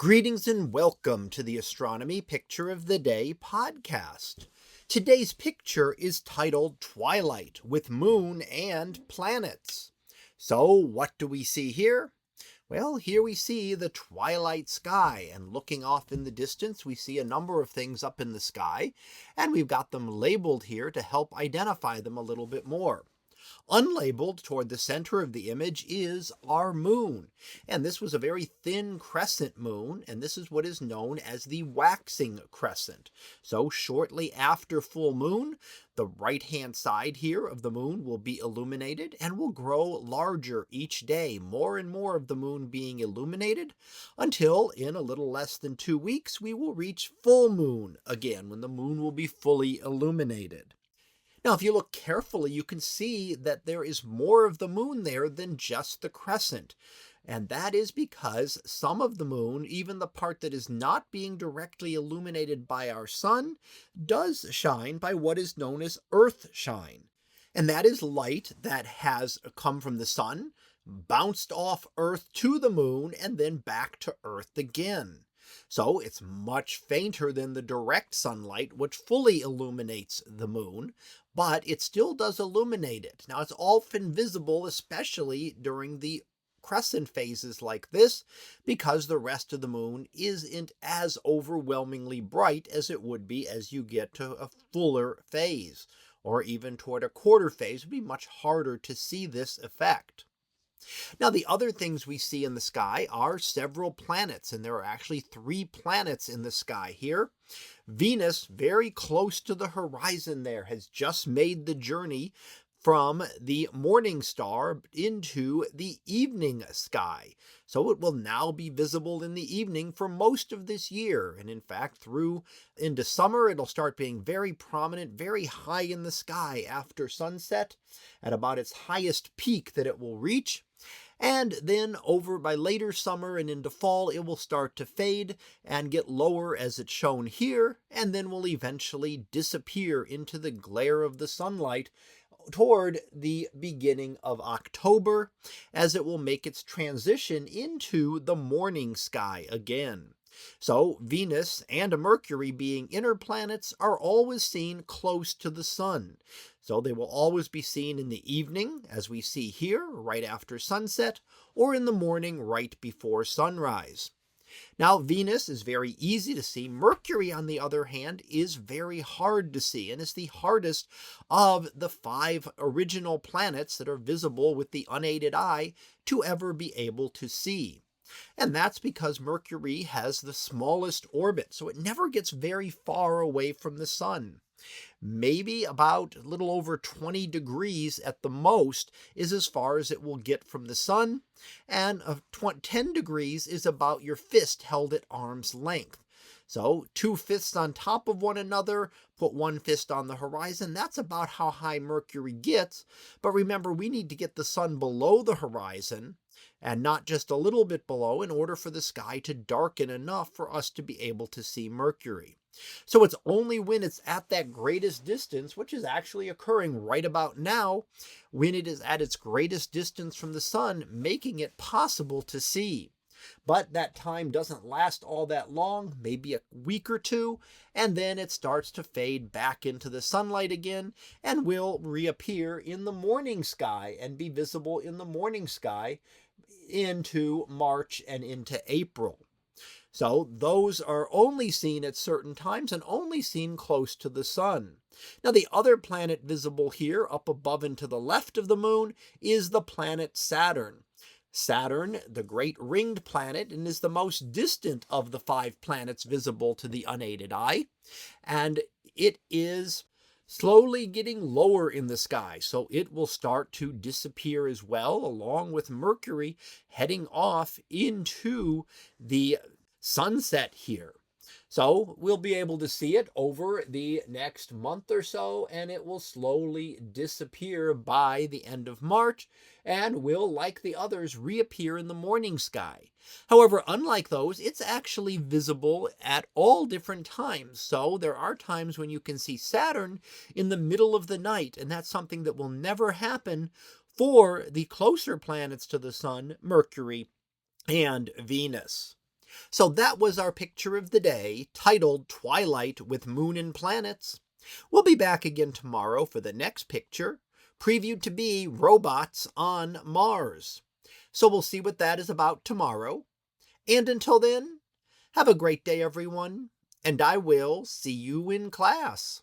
Greetings and welcome to the Astronomy Picture of the Day podcast. Today's picture is titled Twilight with Moon and Planets. So, what do we see here? Well, here we see the twilight sky, and looking off in the distance, we see a number of things up in the sky, and we've got them labeled here to help identify them a little bit more. Unlabeled toward the center of the image is our moon, and this was a very thin crescent moon, and this is what is known as the waxing crescent. So shortly after full moon, the right-hand side here of the moon will be illuminated and will grow larger each day, more and more of the moon being illuminated, until in a little less than 2 weeks we will reach full moon again, when the moon will be fully illuminated. Now, if you look carefully, you can see that there is more of the moon there than just the crescent. And that is because some of the moon, even the part that is not being directly illuminated by our sun, does shine by what is known as earth shine. And that is light that has come from the sun, bounced off Earth to the moon, and then back to Earth again. So it's much fainter than the direct sunlight, which fully illuminates the moon, but it still does illuminate it. Now, it's often visible, especially during the crescent phases like this, because the rest of the moon isn't as overwhelmingly bright as it would be as you get to a fuller phase, or even toward a quarter phase. It would be much harder to see this effect. Now, the other things we see in the sky are several planets, and there are actually 3 planets in the sky here. Venus, very close to the horizon there, has just made the journey from the morning star into the evening sky. So it will now be visible in the evening for most of this year. And in fact, through into summer, it'll start being very prominent, very high in the sky after sunset, at about its highest peak that it will reach. And then over by later summer and into fall, it will start to fade and get lower as it's shown here, and then will eventually disappear into the glare of the sunlight toward the beginning of October, as it will make its transition into the morning sky again. So Venus and Mercury, being inner planets, are always seen close to the sun. So they will always be seen in the evening, as we see here, right after sunset, or in the morning right before sunrise. Now, Venus is very easy to see. Mercury, on the other hand, is very hard to see, and is the hardest of the 5 original planets that are visible with the unaided eye to ever be able to see. And that's because Mercury has the smallest orbit, so it never gets very far away from the sun. Maybe about a little over 20 degrees at the most is as far as it will get from the sun, and 10 degrees is about your fist held at arm's length. So 2 fists on top of one another, put 1 fist on the horizon. That's about how high Mercury gets. But remember, we need to get the sun below the horizon, and not just a little bit below, in order for the sky to darken enough for us to be able to see Mercury. So it's only when it's at that greatest distance, which is actually occurring right about now, when it is at its greatest distance from the sun, making it possible to see. But that time doesn't last all that long, maybe a week or 2, and then it starts to fade back into the sunlight again, and will reappear in the morning sky and be visible in the morning sky into March and into April. So those are only seen at certain times and only seen close to the sun. Now, the other planet visible here up above and to the left of the moon is the planet Saturn. Saturn, the great ringed planet, and is the most distant of the 5 planets visible to the unaided eye. And it is slowly getting lower in the sky, so it will start to disappear as well, along with Mercury heading off into the sunset here. So we'll be able to see it over the next month or so, and it will slowly disappear by the end of March, and will, like the others, reappear in the morning sky. However, unlike those, it's actually visible at all different times. So there are times when you can see Saturn in the middle of the night, and that's something that will never happen for the closer planets to the sun, Mercury and Venus. So that was our picture of the day, titled Twilight with Moon and Planets. We'll be back again tomorrow for the next picture, previewed to be robots on Mars. So we'll see what that is about tomorrow. And until then, have a great day, everyone, and I will see you in class.